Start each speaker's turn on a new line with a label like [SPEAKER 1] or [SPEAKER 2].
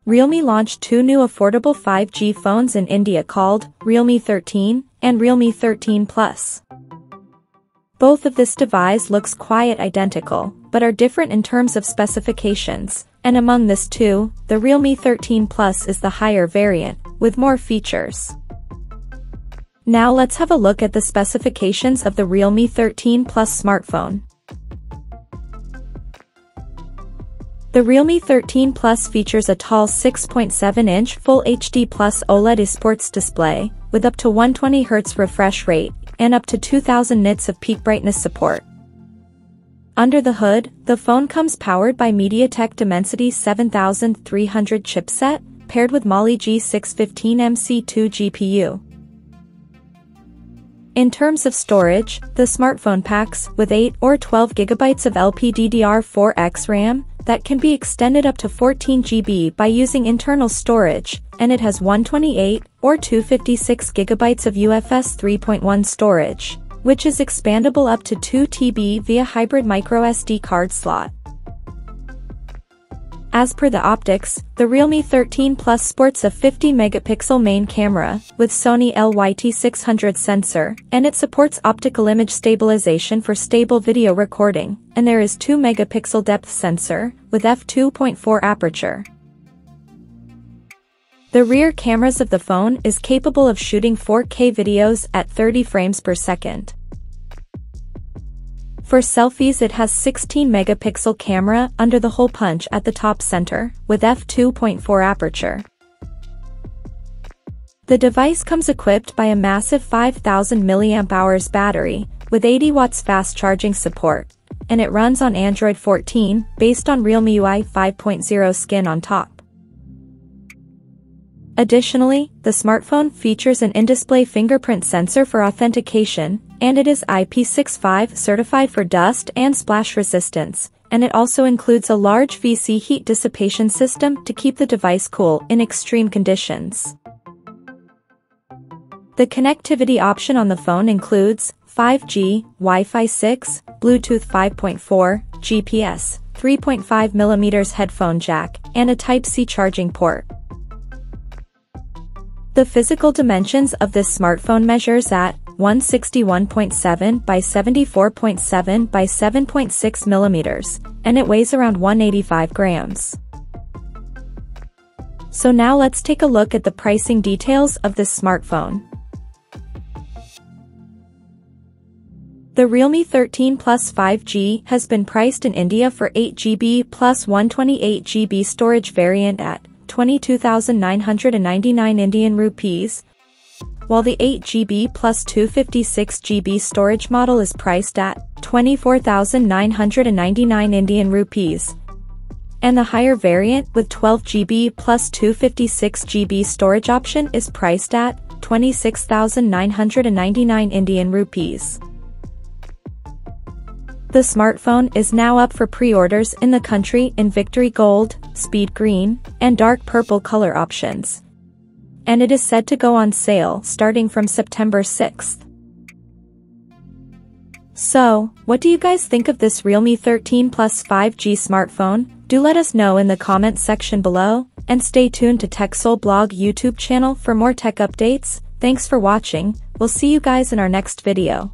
[SPEAKER 1] Realme launched two new affordable 5G phones in India called Realme 13 and Realme 13 Plus. Both of this device looks quite identical, but are different in terms of specifications, and among this two, the Realme 13 Plus is the higher variant, with more features. Now let's have a look at the specifications of the Realme 13 Plus smartphone. The Realme 13 Plus features a tall 6.7-inch Full HD Plus OLED sports display, with up to 120Hz refresh rate, and up to 2000 nits of peak brightness support. Under the hood, the phone comes powered by MediaTek Dimensity 7300 chipset, paired with Mali G615MC2 GPU. In terms of storage, the smartphone packs with 8 or 12 GB of LPDDR4X RAM, that can be extended up to 14 GB by using internal storage, and it has 128 or 256 GB of UFS 3.1 storage, which is expandable up to 2 TB via hybrid microSD card slot. As per the optics, the Realme 13 Plus sports a 50-megapixel main camera, with Sony LYT600 sensor, and it supports optical image stabilization for stable video recording, and there is 2-megapixel depth sensor, with f2.4 aperture. The rear cameras of the phone is capable of shooting 4K videos at 30 frames per second. For selfies, it has 16-megapixel camera under the hole punch at the top center, with f2.4 aperture. The device comes equipped by a massive 5000 mAh battery, with 80 watts fast charging support, and it runs on Android 14, based on Realme UI 5.0 skin on top. Additionally, the smartphone features an in-display fingerprint sensor for authentication, and it is IP65 certified for dust and splash resistance, and it also includes a large VC heat dissipation system to keep the device cool in extreme conditions. The connectivity option on the phone includes 5G, Wi-Fi 6, Bluetooth 5.4, GPS, 3.5mm headphone jack, and a Type-C charging port. The physical dimensions of this smartphone measures at 161.7 by 74.7 by 7.6 millimeters, and it weighs around 185 grams. So now let's take a look at the pricing details of this smartphone. The Realme 13 Plus 5G has been priced in India for 8GB plus 128GB storage variant at 22,999 Indian rupees, while the 8GB plus 256GB storage model is priced at 24,999 Indian rupees, and the higher variant with 12GB plus 256GB storage option is priced at 26,999 Indian rupees. The smartphone is now up for pre-orders in the country in Victory Gold, Speed Green, and Dark Purple color options, and it is said to go on sale starting from September 6th. So, what do you guys think of this Realme 13 Plus 5G smartphone? Do let us know in the comments section below, and stay tuned to TechSole Blog YouTube channel for more tech updates. Thanks for watching, we'll see you guys in our next video.